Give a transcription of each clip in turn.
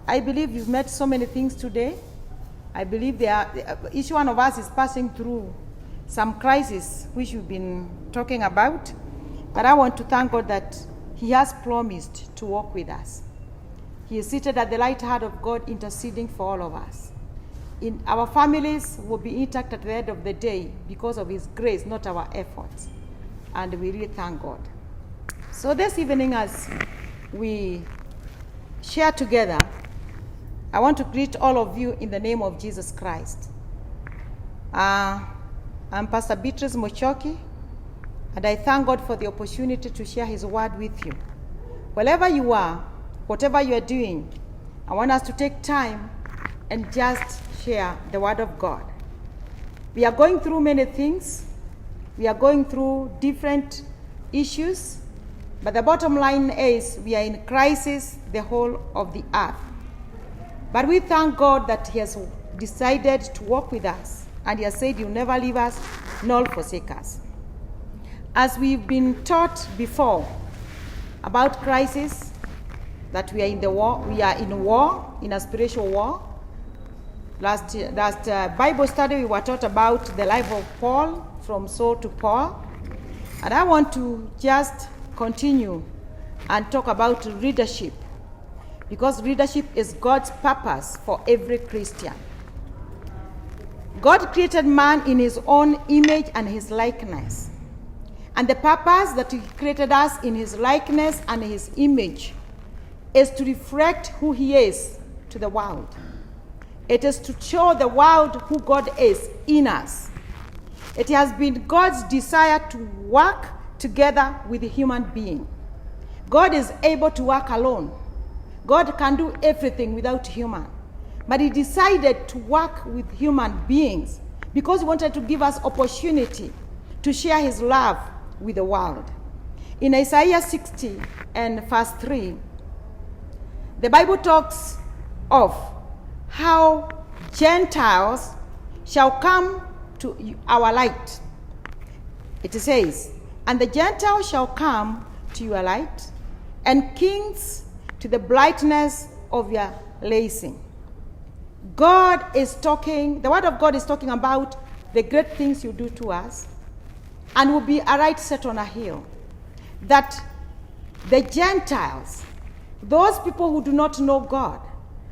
I believe you've met so many things today. I believe each one of us is passing through some crisis which we've been talking about. But I want to thank God that He has promised to walk with us. He is seated at the right hand of God, interceding for all of us. Our families will be intact at the end of the day because of His grace, not our efforts. And we really thank God. So this evening, as we share together, I want to greet all of you in the name of Jesus Christ. I'm Pastor Beatrice Mochoki, and I thank God for the opportunity to share His word with you. Wherever you are, whatever you are doing, I want us to take time and just share the word of God. We are going through many things. We are going through different issues. But the bottom line is we are in crisis, the whole of the earth. But we thank God that He has decided to walk with us. And He has said, "You'll never leave us, nor forsake us." As we've been taught before about crisis, that we are in in a spiritual war. Last Bible study, we were taught about the life of Paul, from Saul to Paul. And I want to just continue and talk about leadership, because leadership is God's purpose for every Christian. God created man in His own image and His likeness. And the purpose that He created us in His likeness and His image is to reflect who He is to the world. It is to show the world who God is in us. It has been God's desire to work together with the human being. God is able to work alone. God can do everything without human. But He decided to work with human beings because He wanted to give us opportunity to share His love with the world. In Isaiah 60 and verse 3, the Bible talks of how Gentiles shall come to our light. It says, "And the Gentiles shall come to your light, and kings to the brightness of your rising." God is talking, the word of God is talking about the great things you do to us, and will be a light set on a hill. That the Gentiles, those people who do not know God,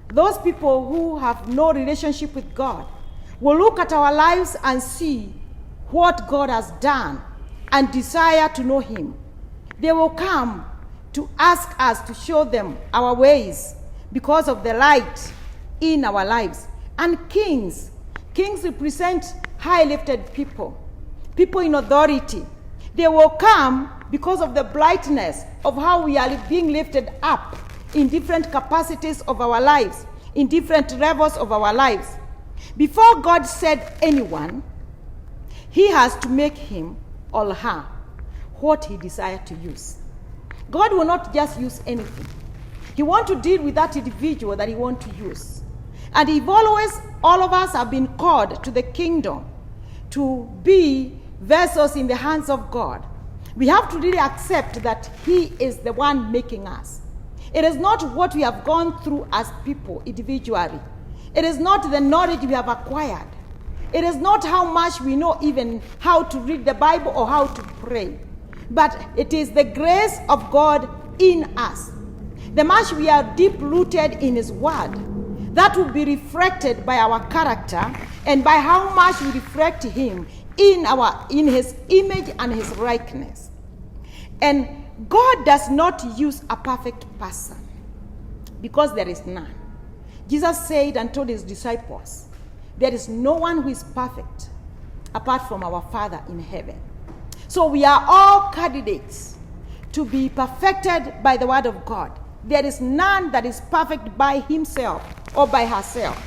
those people who have no relationship with God, will look at our lives and see what God has done and desire to know Him. They will come to ask us to show them our ways because of the light in our lives. And kings represent high lifted people, people in authority. They will come because of the brightness of how we are being lifted up in different capacities of our lives, in different levels of our lives. Before God said anyone, He has to make him or her what He desired to use. God will not just use anything. He wants to deal with that individual that He wants to use. And all of us have been called to the kingdom to be vessels in the hands of God. We have to really accept that He is the one making us. It is not what we have gone through as people individually. It is not the knowledge we have acquired. It is not how much we know even how to read the Bible or how to pray. But it is the grace of God in us. The much we are deep-rooted in His word, that will be reflected by our character and by how much we reflect Him in His image and His likeness. And God does not use a perfect person, because there is none. Jesus said and told His disciples, "There is no one who is perfect apart from our Father in heaven." So we are all candidates to be perfected by the word of God. There is none that is perfect by himself or by herself.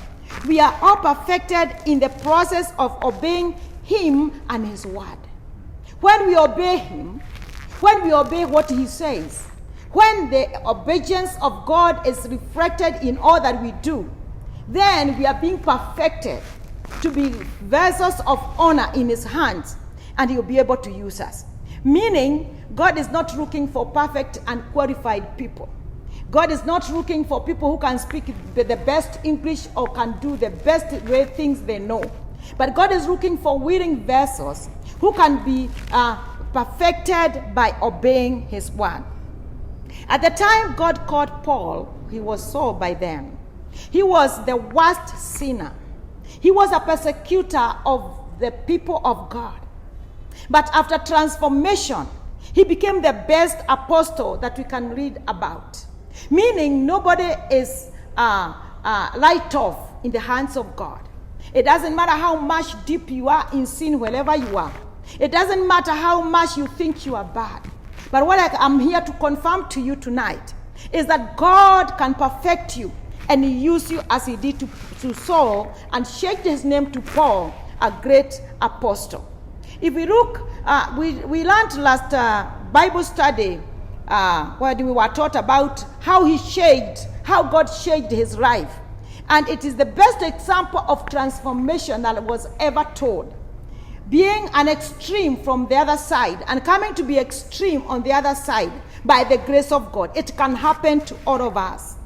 We are all perfected in the process of obeying Him and His word. When we obey Him, when we obey what He says, when the obedience of God is reflected in all that we do, then we are being perfected to be vessels of honor in His hands, and He will be able to use us. Meaning, God is not looking for perfect and qualified people. God is not looking for people who can speak the best English or can do the best way things they know. But God is looking for willing vessels who can be perfected by obeying his word. At the time God called Paul, he was Saul by then. He was the worst sinner. He was a persecutor of the people of God. But after transformation, he became the best apostle that we can read about. Meaning nobody is light off in the hands of God. It doesn't matter how much deep you are in sin, wherever you are. It doesn't matter how much you think you are bad. But what I'm here to confirm to you tonight is that God can perfect you and use you as he did to Saul and change his name to Paul, a great apostle. If we look, we learned last Bible study where we were taught about how God changed his life. And it is the best example of transformation that was ever told. Being an extreme from the other side and coming to be extreme on the other side by the grace of God. It can happen to all of us.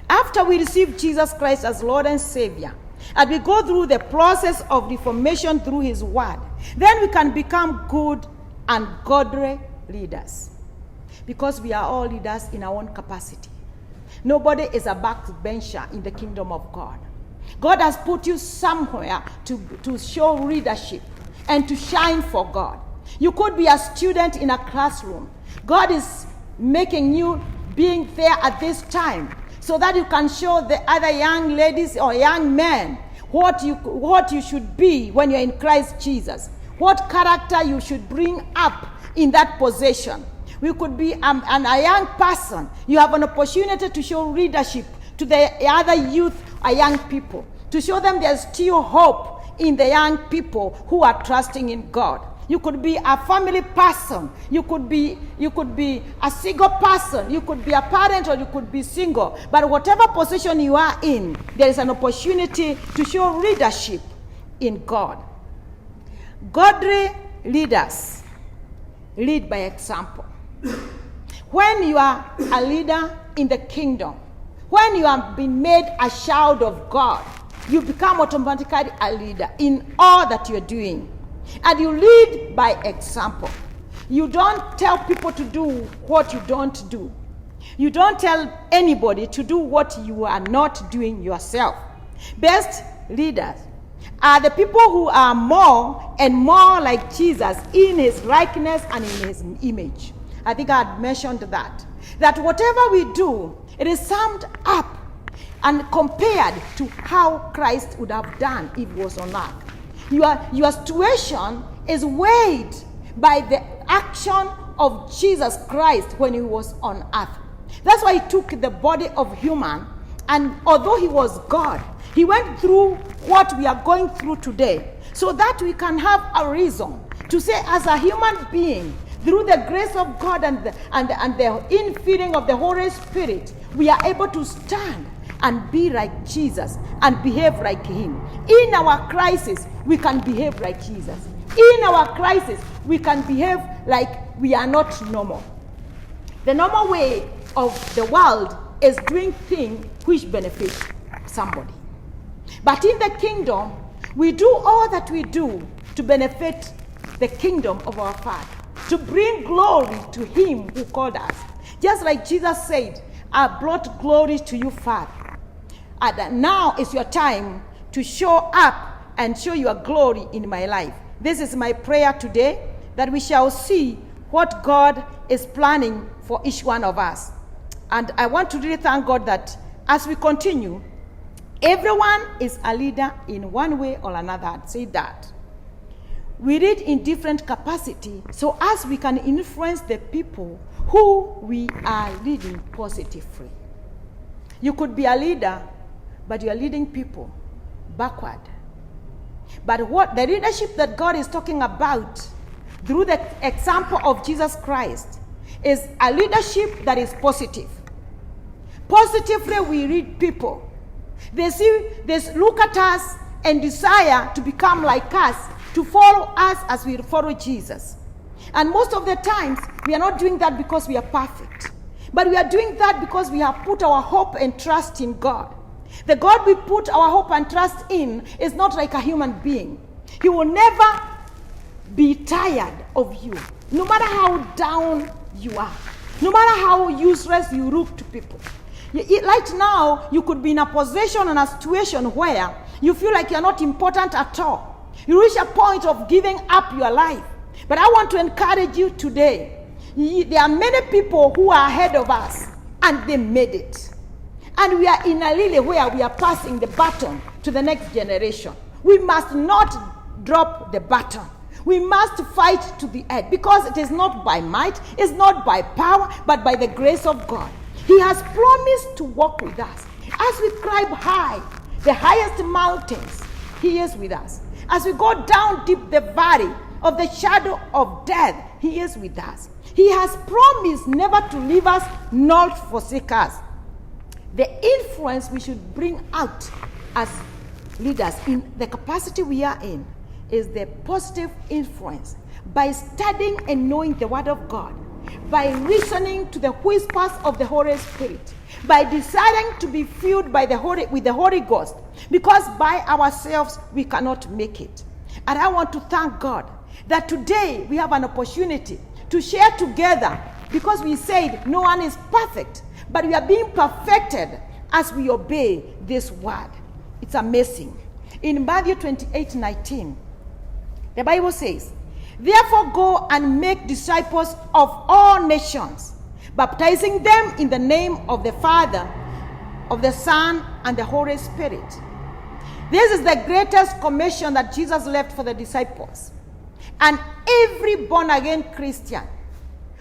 After we receive Jesus Christ as Lord and Savior, and we go through the process of reformation through his word, then we can become good and godly leaders. Because we are all leaders in our own capacity. Nobody is a backbencher in the kingdom of God. God has put you somewhere to show leadership and to shine for God. You could be a student in a classroom. God is making you being there at this time so that you can show the other young ladies or young men what you should be when you're in Christ Jesus. What character you should bring up in that position. We could be a young person. You have an opportunity to show leadership to the other youth or young people, to show them there's still hope in the young people who are trusting in God. You could be a family person. You could be a single person. You could be a parent or you could be single. But whatever position you are in, there is an opportunity to show leadership in God. Godly leaders lead by example. When you are a leader in the kingdom, when you have been made a child of God, you become automatically a leader in all that you're doing. And you lead by example. You don't tell people to do what you don't do. You don't tell anybody to do what you are not doing yourself. Best leaders are the people who are more and more like Jesus in his likeness and in his image. I think I had mentioned that whatever we do, it is summed up and compared to how Christ would have done if he was on earth. Your situation is weighed by the action of Jesus Christ when he was on earth. That's why he took the body of human, and although he was God, he went through what we are going through today so that we can have a reason to say, as a human being, through the grace of God and the infilling of the Holy Spirit, we are able to stand and be like Jesus and behave like him. In our crisis, we can behave like Jesus. In our crisis, we can behave like we are not normal. The normal way of the world is doing things which benefit somebody. But in the kingdom, we do all that we do to benefit the kingdom of our Father, to bring glory to him who called us. Just like Jesus said, I brought glory to you, Father. And now is your time to show up and show your glory in my life. This is my prayer today, that we shall see what God is planning for each one of us. And I want to really thank God that as we continue, everyone is a leader in one way or another. I'd say that. We lead in different capacity so as we can influence the people who we are leading positively. You could be a leader, but you are leading people backward. But what the leadership that God is talking about through the example of Jesus Christ is a leadership that is positive. Positively, we lead people. They look at us and desire to become like us, to follow us as we follow Jesus. And most of the times, we are not doing that because we are perfect. But we are doing that because we have put our hope and trust in God. The God we put our hope and trust in is not like a human being. He will never be tired of you, no matter how down you are, no matter how useless you look to people. Right now, you could be in a position and a situation where you feel like you're not important at all. You reach a point of giving up your life. But I want to encourage you today. There are many people who are ahead of us, and they made it. And we are in a really where we are passing the baton to the next generation. We must not drop the baton. We must fight to the end, because it is not by might, it's not by power, but by the grace of God. He has promised to walk with us. As we climb high, the highest mountains, He is with us. As we go down deep the valley of the shadow of death, He is with us. He has promised never to leave us nor forsake us. The influence we should bring out as leaders in the capacity we are in is the positive influence by studying and knowing the Word of God, by listening to the whispers of the Holy Spirit, by deciding to be filled with the Holy Ghost, because by ourselves we cannot make it. And I want to thank God that today we have an opportunity to share together, because we said no one is perfect, but we are being perfected as we obey this word. It's amazing. In Matthew 28:19, the Bible says, "Therefore go and make disciples of all nations, baptizing them in the name of the Father, of the Son, and the Holy Spirit." This is the greatest commission that Jesus left for the disciples. And every born-again Christian,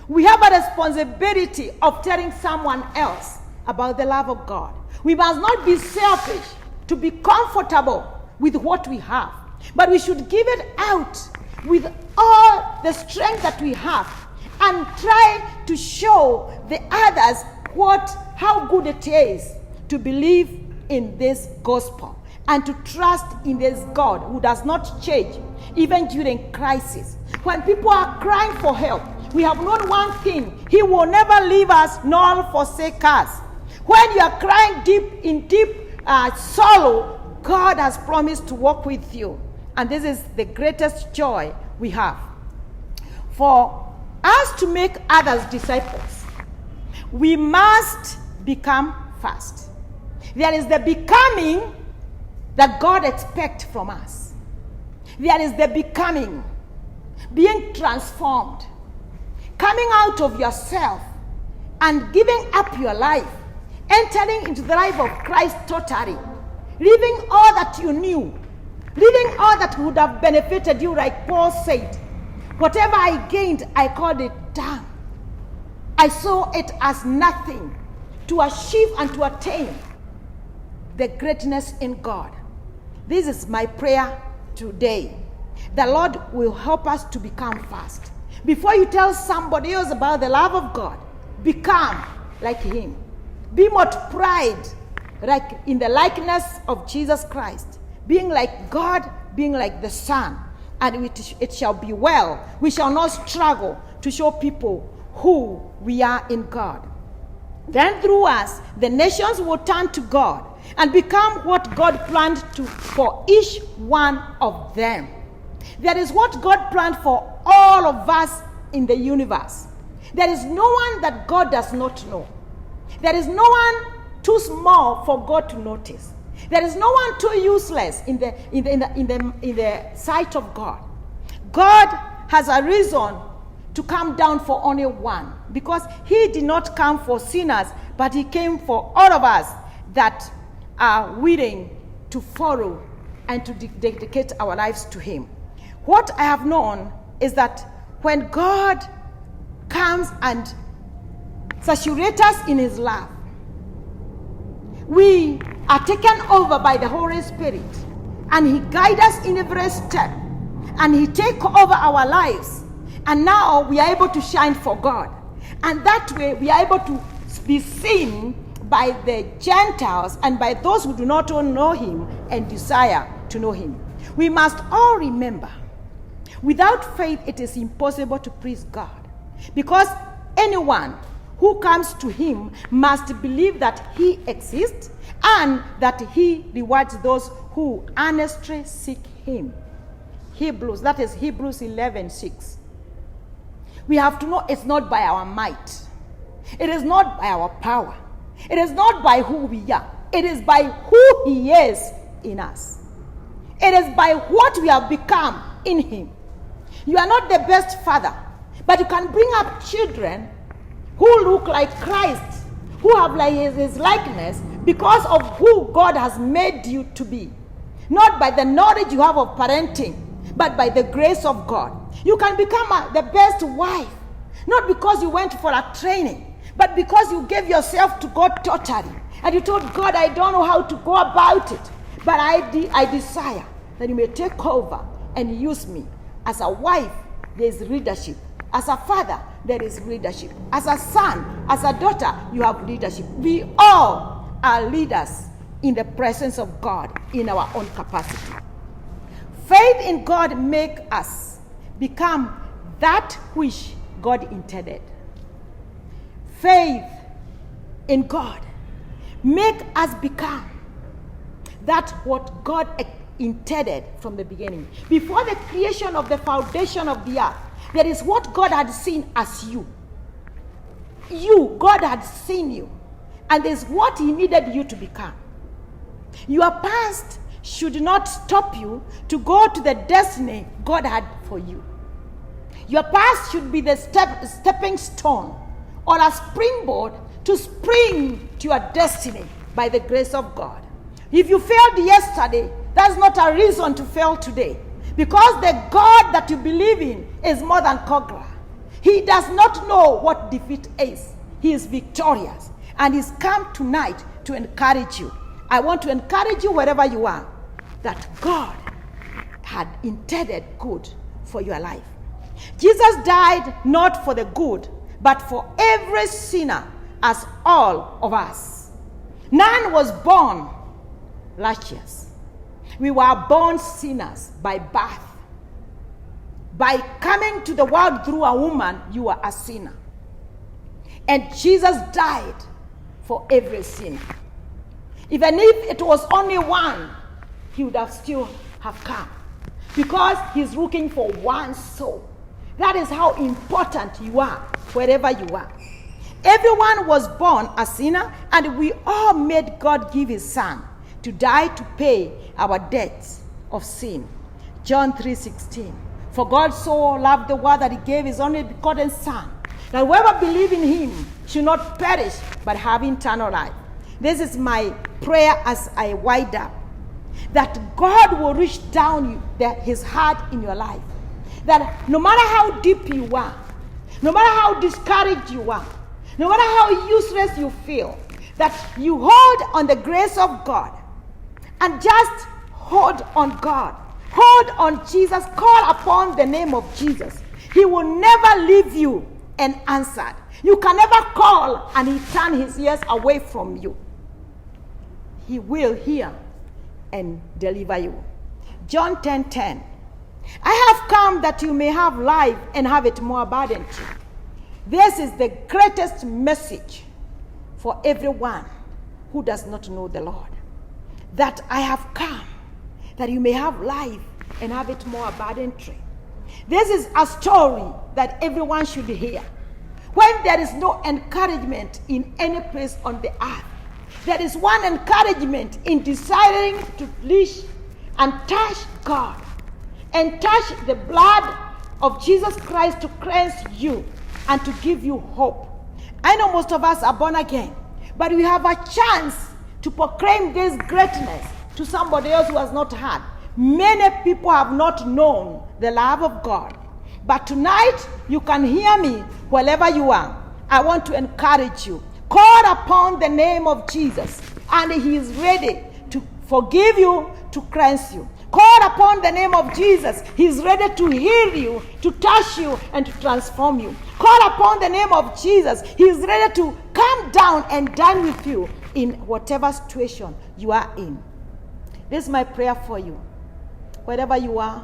we have a responsibility of telling someone else about the love of God. We must not be selfish to be comfortable with what we have, but we should give it out with all the strength that we have and try to show the others how good it is to believe in this gospel and to trust in this God who does not change even during crisis. When people are crying for help, we have known one thing: He will never leave us nor forsake us. When you are crying in deep sorrow, God has promised to walk with you. And this is the greatest joy we have. For us to make others disciples, we must become first. There is the becoming that God expects from us. There is the becoming, being transformed, coming out of yourself and giving up your life, entering into the life of Christ totally, leaving all that you knew, leaving all that would have benefited you, like Paul said. Whatever I gained, I called it dung. I saw it as nothing to achieve and to attain the greatness in God. This is my prayer today. The Lord will help us to become fast. Before you tell somebody else about the love of God, become like Him. Be multiplied like in the likeness of Jesus Christ, being like God, being like the Son, and it shall be well. We shall not struggle to show people who we are in God. Then through us, the nations will turn to God and become what God planned for each one of them. That is what God planned for all of us in the universe. There is no one that God does not know. There is no one too small for God to notice. There is no one too useless in the sight of God. God has a reason to come down for only one, because He did not come for sinners, but He came for all of us that are willing to follow and to dedicate our lives to Him. What I have known is that when God comes and saturates us in His love, we are taken over by the Holy Spirit, and He guides us in every step, and He takes over our lives, and now we are able to shine for God. And that way we are able to be seen by the Gentiles and by those who do not know Him and desire to know Him. We must all remember, without faith it is impossible to please God, because anyone who comes to him must believe that he exists and that he rewards those who earnestly seek him. Hebrews 11:6. We have to know it's not by our might. It is not by our power. It is not by who we are. It is by who he is in us. It is by what we have become in him. You are not the best father, but you can bring up children who look like Christ, who have like his likeness because of who God has made you to be. Not by the knowledge you have of parenting, but by the grace of God. You can become the best wife, not because you went for a training, but because you gave yourself to God totally. And you told God, I don't know how to go about it, but I desire that you may take over and use me. As a wife, there is leadership. As a father, there is leadership. As a son, as a daughter, you have leadership. We all are leaders in the presence of God in our own capacity. Faith in God makes us become that which God intended. Faith in God make us become that what God intended from the beginning. Before the creation of the foundation of the earth, there is what God had seen as you. God had seen you. And there's what he needed you to become. Your past should not stop you to go to the destiny God had for you. Your past should be the stepping stone or a springboard to spring to your destiny by the grace of God. If you failed yesterday, that's not a reason to fail today. Because the God that you believe in is more than conqueror. He does not know what defeat is. He is victorious. And he's come tonight to encourage you. I want to encourage you wherever you are, that God had intended good for your life. Jesus died not for the good, but for every sinner, as all of us. None was born righteous. We were born sinners by birth. By coming to the world through a woman, you are a sinner. And Jesus died for every sinner. Even if it was only one, he would have still have come. Because he's looking for one soul. That is how important you are, wherever you are. Everyone was born a sinner, and we all made God give his son to die to pay our debts of sin. John 3:16. For God so loved the world that he gave his only begotten son, that whoever believes in him should not perish, but have eternal life. This is my prayer as I wind up. That God will reach down his heart in your life. That no matter how deep you are, no matter how discouraged you are, no matter how useless you feel, that you hold on the grace of God and just hold on God. Hold on Jesus. Call upon the name of Jesus. He will never leave you unanswered. You can never call and he turn his ears away from you. He will hear and deliver you. John 10:10. I have come that you may have life and have it more abundantly. This is the greatest message for everyone who does not know the Lord. That I have come that you may have life and have it more abundantly. This is a story that everyone should hear. When there is no encouragement in any place on the earth, there is one encouragement in desiring to reach and touch God and touch the blood of Jesus Christ to cleanse you and to give you hope. I know most of us are born again, but we have a chance to proclaim this greatness to somebody else who has not heard. Many people have not known the love of God. But tonight, you can hear me wherever you are. I want to encourage you. Call upon the name of Jesus, and he is ready to forgive you, to cleanse you. Call upon the name of Jesus. He is ready to heal you, to touch you, and to transform you. Call upon the name of Jesus. He is ready to come down and dine with you in whatever situation you are in. This is my prayer for you. Wherever you are,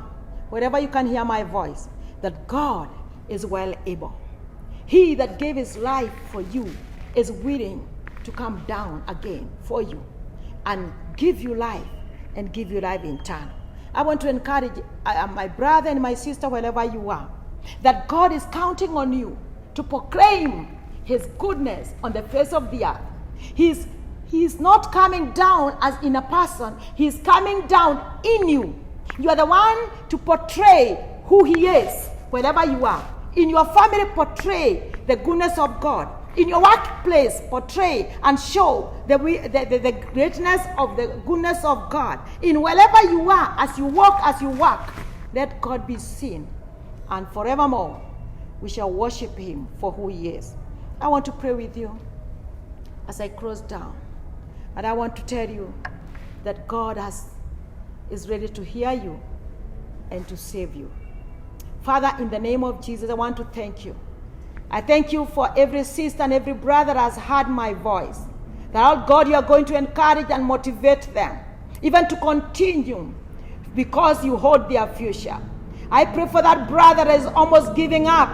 wherever you can hear my voice, that God is well able. He that gave his life for you is willing to come down again for you and give you life and give you life eternal. I want to encourage my brother and my sister, wherever you are, that God is counting on you to proclaim his goodness on the face of the earth. He's not coming down as in a person. He's coming down in you. You are the one to portray who he is wherever you are. In your family, portray the goodness of God. In your workplace, portray and show the greatness of the goodness of God. In wherever you are, as you walk, let God be seen. And forevermore, we shall worship him for who he is. I want to pray with you as I close down. And I want to tell you that God is ready to hear you and to save you. Father, in the name of Jesus, I want to thank you. I thank you for every sister and every brother that has heard my voice. That, oh God, you are going to encourage and motivate them, even to continue, because you hold their future. I pray for that brother that is almost giving up,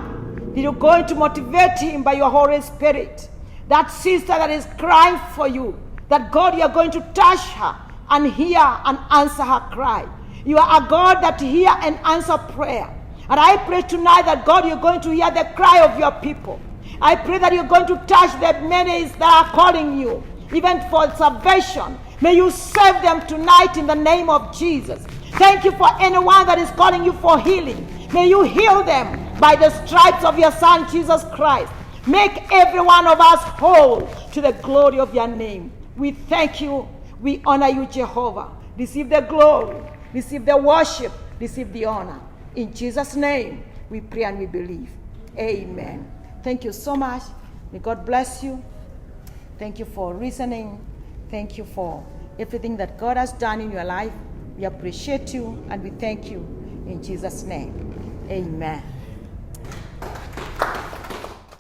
that you're going to motivate him by your Holy Spirit. That sister that is crying for you, that God, you are going to touch her and hear and answer her cry. You are a God that hear and answer prayer. And I pray tonight that, God, you're going to hear the cry of your people. I pray that you're going to touch the many that are calling you, even for salvation. May you save them tonight in the name of Jesus. Thank you for anyone that is calling you for healing. May you heal them by the stripes of your Son, Jesus Christ. Make every one of us whole to the glory of your name. We thank you. We honor you, Jehovah. Receive the glory. Receive the worship. Receive the honor. In Jesus' name, we pray and we believe. Amen. Thank you so much. May God bless you. Thank you for listening. Thank you for everything that God has done in your life. We appreciate you and we thank you. In Jesus' name, amen.